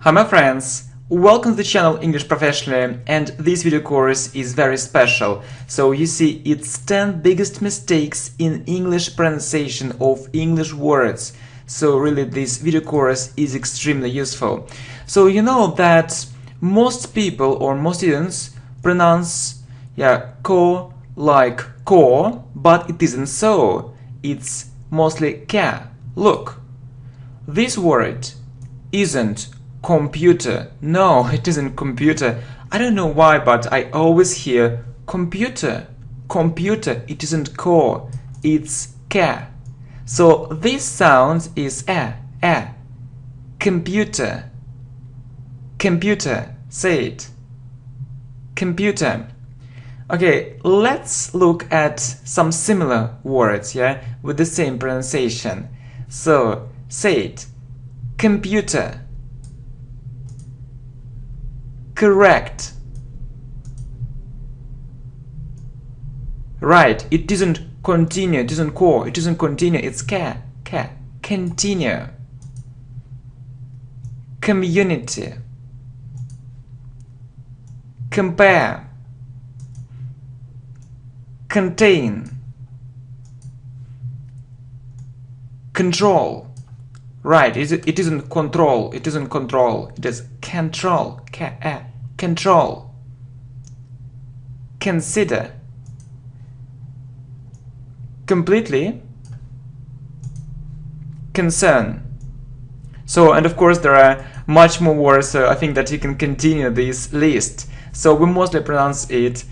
Hi my friends, welcome to the channel English Professionally, and this video course is very special. So you see, it's 10 biggest mistakes in English pronunciation of English words. So really this video course is extremely useful. So you know that most people or most students pronounce ko like ko, but it isn't so. It's mostly ka. Look, this word isn't computer. No, it isn't computer. I don't know why, but I always hear computer. Computer. It isn't ko. It's ka. So this sound is a. Computer. Computer. Say it. Computer. Okay, let's look at some similar words, with the same pronunciation. So say it. Computer. Correct. Right, it isn't continue, it isn't ko, it isn't continue, it's ka. Continue. Community. Compare. Contain. Control. Right, it isn't control, it isn't control, it is control, control. Consider. Completely. Concern. So, and of course there are much more words, so I think that you can continue this list. So we mostly pronounce it,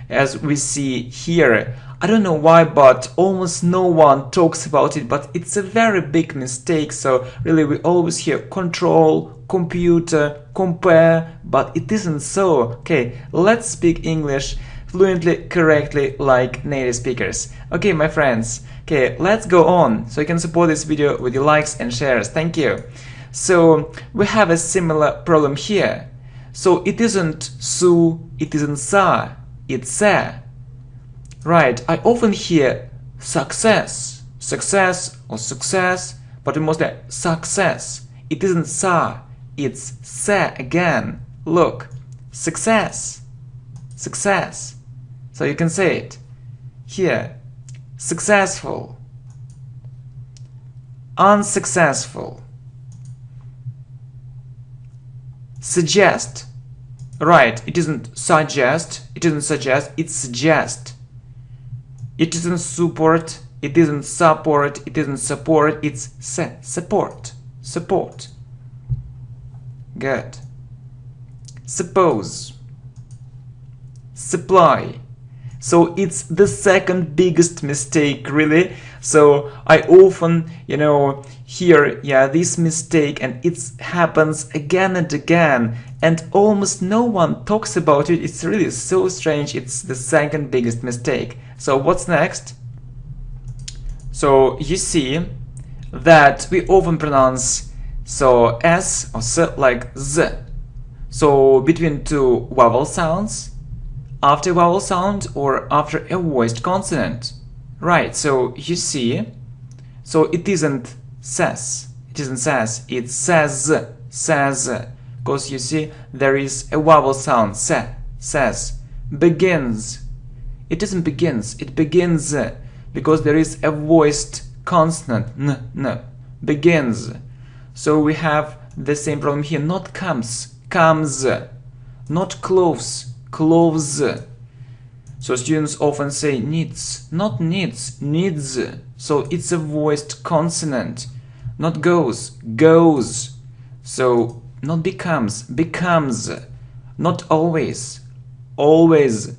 as we see here. I don't know why, but almost no one talks about it, but it's a very big mistake. So really we always hear control, computer, compare, but it isn't so. Okay, let's speak English fluently, correctly, like native speakers. Okay, my friends, okay, let's go on. So you can support this video with your likes and shares. Thank you. So we have a similar problem here. So it isn't su, it isn't sa, it's sa. Right, I often hear success, or success, but mostly success. It isn't sa, it's sa again. Look, success. So you can say it here. Successful. Unsuccessful. Suggest. Right, it isn't suggest, it's suggest. It isn't support, it isn't support, it's support. Good. Suppose. Supply. So it's the second biggest mistake, really. So I often, hear, this mistake, and it happens again and again, and almost no one talks about it. It's really so strange. It's the second biggest mistake. So what's next? So you see that we often pronounce so s or s like z. So between two vowel sounds, after a vowel sound, or after a voiced consonant. Right, so you see, so it isn't says, it's says, because you see there is a vowel sound, says, begins. It isn't begins, it begins, because there is a voiced consonant, n, begins. So we have the same problem here, not comes, not clothes, clothes. So students often say needs, not needs, needs. So it's a voiced consonant. Not goes, goes. So not becomes, becomes. Not always, always.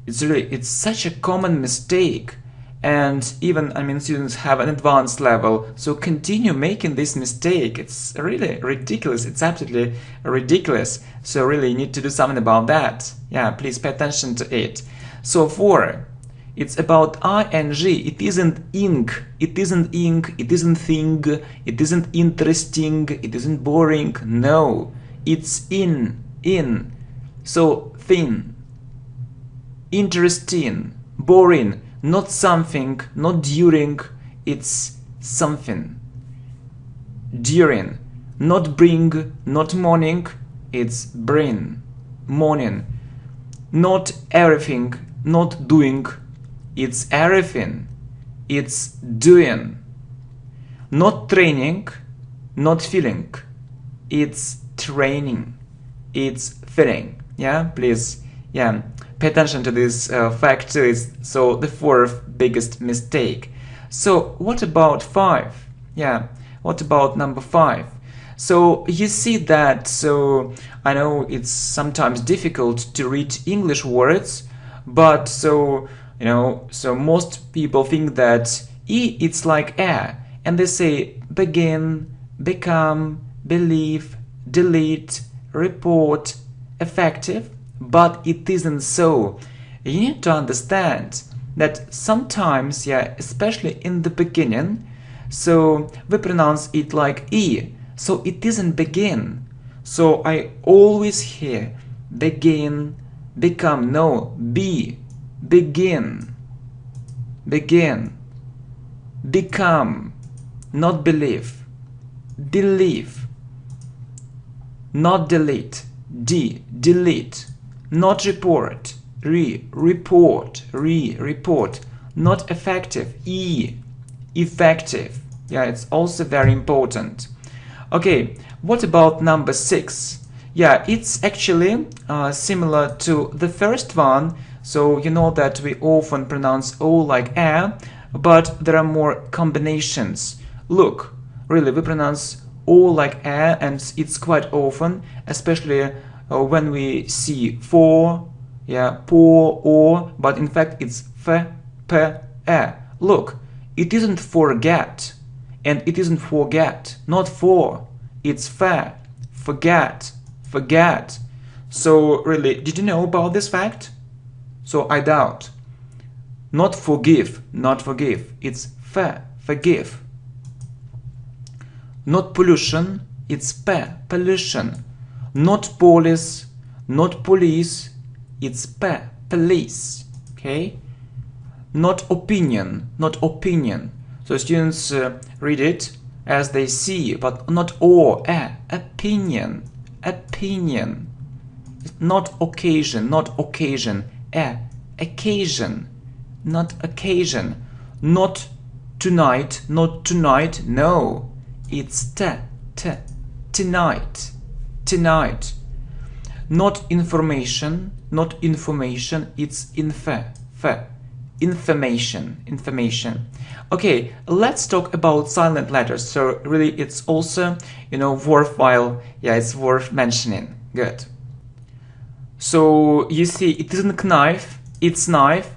It's such a common mistake. And even, students have an advanced level, so continue making this mistake. It's really ridiculous. It's absolutely ridiculous. So really you need to do something about that. Please pay attention to it. So for, it's about ing. It isn't ink. It isn't ink. It isn't thing. It isn't interesting. It isn't boring. No, it's in. So thin, interesting, boring. Not something, not during, it's something. During. Not bring, not morning, it's bring, morning. Not everything, not doing, it's everything, it's doing. Not training, not feeling, it's training, it's feeling. Yeah, please, yeah, pay attention to this fact too. It's so the fourth biggest mistake. So what about 5? Yeah, what about number 5? So you see that, so I know it's sometimes difficult to read English words, but so, you know, so most people think that E it's like a, and they say begin, become, believe, delete, report, effective, but it isn't so. You need to understand that sometimes, yeah, especially in the beginning, so we pronounce it like E, so it isn't begin. So I always hear begin, become, no, be, begin, begin, become, not believe, believe, not delete, delete, not report, report, report, not effective, effective. Yeah, it's also very important. Okay, what about number 6? Yeah, it's actually similar to the first one. So you know that we often pronounce O like a, but there are more combinations. Look, really, we pronounce O like a, and it's quite often, especially when we see for, yeah, po, or, but in fact it's f, p, e. Look, it isn't forget, and it isn't forget, not for, it's fa, forget, forget. So really, did you know about this fact? So I doubt. Not forgive, not forgive, it's fa, forgive. Not pollution, it's pa, pollution. Not police, not police, it's pa, police. Okay? Not opinion, not opinion. So students read it as they see, but not or, opinion, opinion. Not occasion, not occasion, occasion, not occasion. Not tonight, not tonight, no. It's tonight, tonight. Not information, not information, it's information, information. Okay, let's talk about silent letters. So really it's also, you know, worthwhile, yeah, it's worth mentioning. Good. So you see, it isn't knife, it's knife.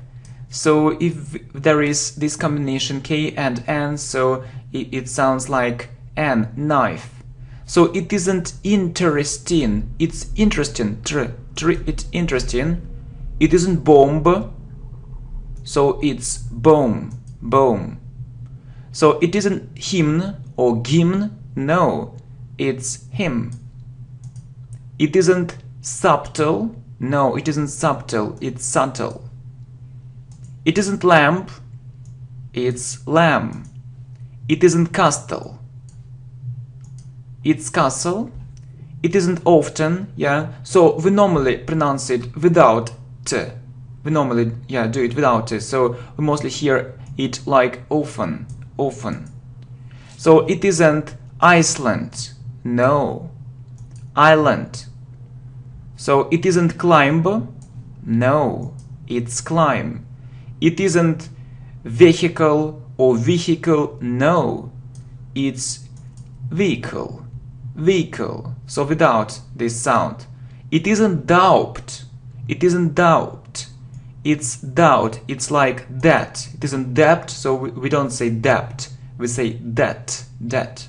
So if there is this combination K and N, so it sounds like N, knife. So it isn't interesting, it's interesting, it's interesting. It isn't bomb, so it's bomb, bomb. So it isn't hymn or gymn, no, it's hymn. It isn't subtle, no, it isn't subtle, it's subtle. It isn't lamp, it's lamb. It isn't castle, it's castle. It isn't often, yeah, so we normally pronounce it without t. We normally, yeah, do it without t, so we mostly hear it like often, often. So it isn't Iceland, no, island. So it isn't climb, no, it's climb. It isn't vehicle or vehicle, no, it's vehicle, vehicle. So without this sound. It isn't doubt, it isn't doubt, it's doubt, it's like that. It isn't debt, so we don't say debt, we say debt, debt,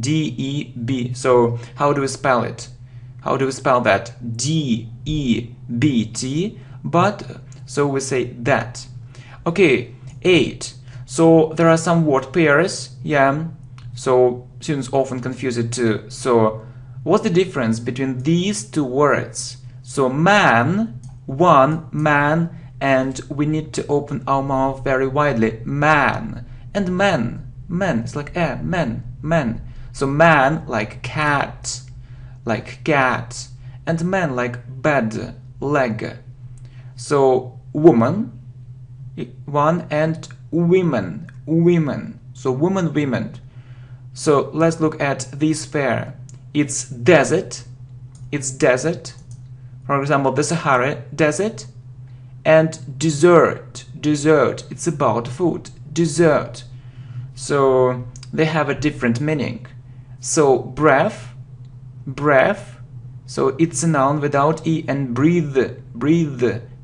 D-E-B. So how do we spell it? How do we spell that? D-E-B-T, but so we say that. Okay, 8. So there are some word pairs, yeah, so students often confuse it too. So what's the difference between these two words? So man, one, man, and we need to open our mouth very widely, man. And man, man, it's like man, man. So man like cat, and man like bed, leg. So woman, one, and women. So women. So let's look at this pair. It's desert. For example, the Sahara Desert, and dessert. It's about food. Dessert. So they have a different meaning. So breath. So it's a noun without e, and breathe.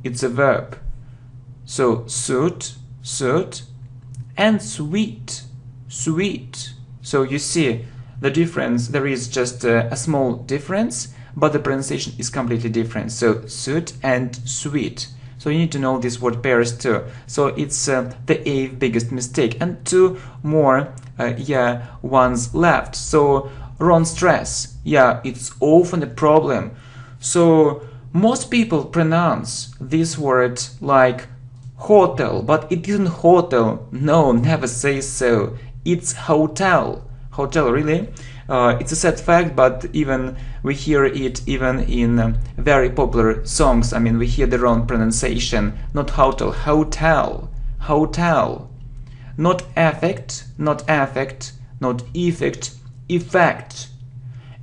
It's a verb. So suit, and sweet. So you see the difference. There is just a small difference, but the pronunciation is completely different. So suit and sweet. So you need to know these word pairs too. So it's the 8th biggest mistake, and 2 more ones left. So wrong stress. Yeah, it's often a problem. So most people pronounce this word like hotel, but it isn't hotel. No, never say so. It's hotel. Hotel, really? It's a sad fact, but even we hear it even in very popular songs. I mean, we hear the wrong pronunciation. Not hotel, hotel. Not affect, not effect, effect.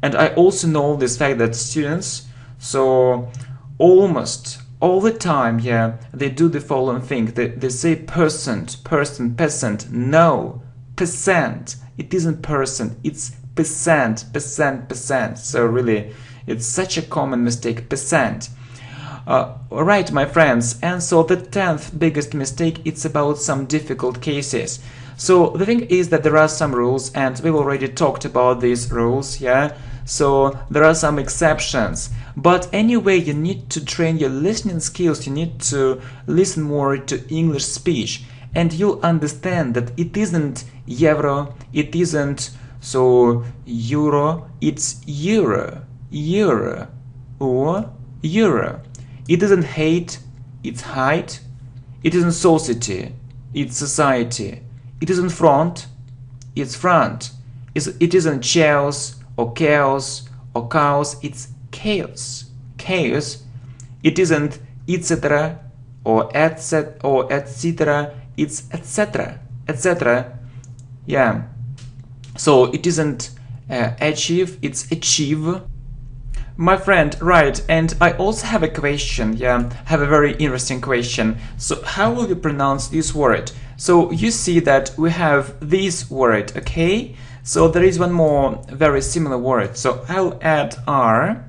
And I also know this fact that students, so almost all the time, they do the following thing. They say percent. No, percent. It isn't percent, it's percent. So really, it's such a common mistake, percent. Alright, my friends, and so the 10th biggest mistake, it's about some difficult cases. So the thing is that there are some rules, and we've already talked about these rules, so there are some exceptions. But anyway, you need to train your listening skills, you need to listen more to English speech, and you'll understand that it isn't euro, it isn't euro, it's euro, or euro. It isn't hate, it's height. It isn't society, it's society. It isn't front, it's front. It isn't chaos or chaos, it's chaos. It isn't etc. or etc. It's etc. So it isn't achieve, it's achieve. My friend, right, and I also have a question, have a very interesting question. So how will you pronounce this word? So you see that we have this word, okay? So there is one more very similar word. So I'll add R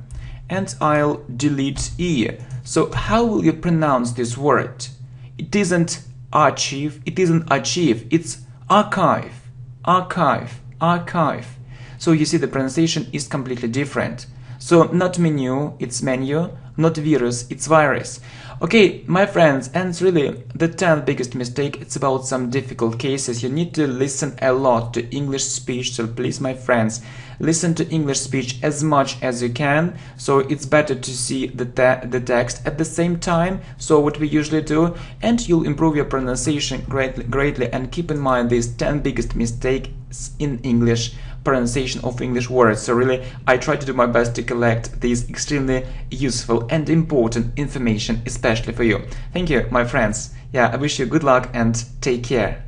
and I'll delete E. So how will you pronounce this word? It isn't achieve, it's archive. So you see the pronunciation is completely different. So not menu, it's menu, not virus, it's virus. Okay, my friends, and it's really the 10th biggest mistake. It's about some difficult cases. You need to listen a lot to English speech, so please, my friends, listen to English speech as much as you can. So it's better to see the text at the same time, so what we usually do, and you'll improve your pronunciation greatly. And keep in mind these 10 biggest mistakes in English pronunciation of English words. So really, I try to do my best to collect these extremely useful and important information, especially for you. Thank you, my friends. I wish you good luck and take care.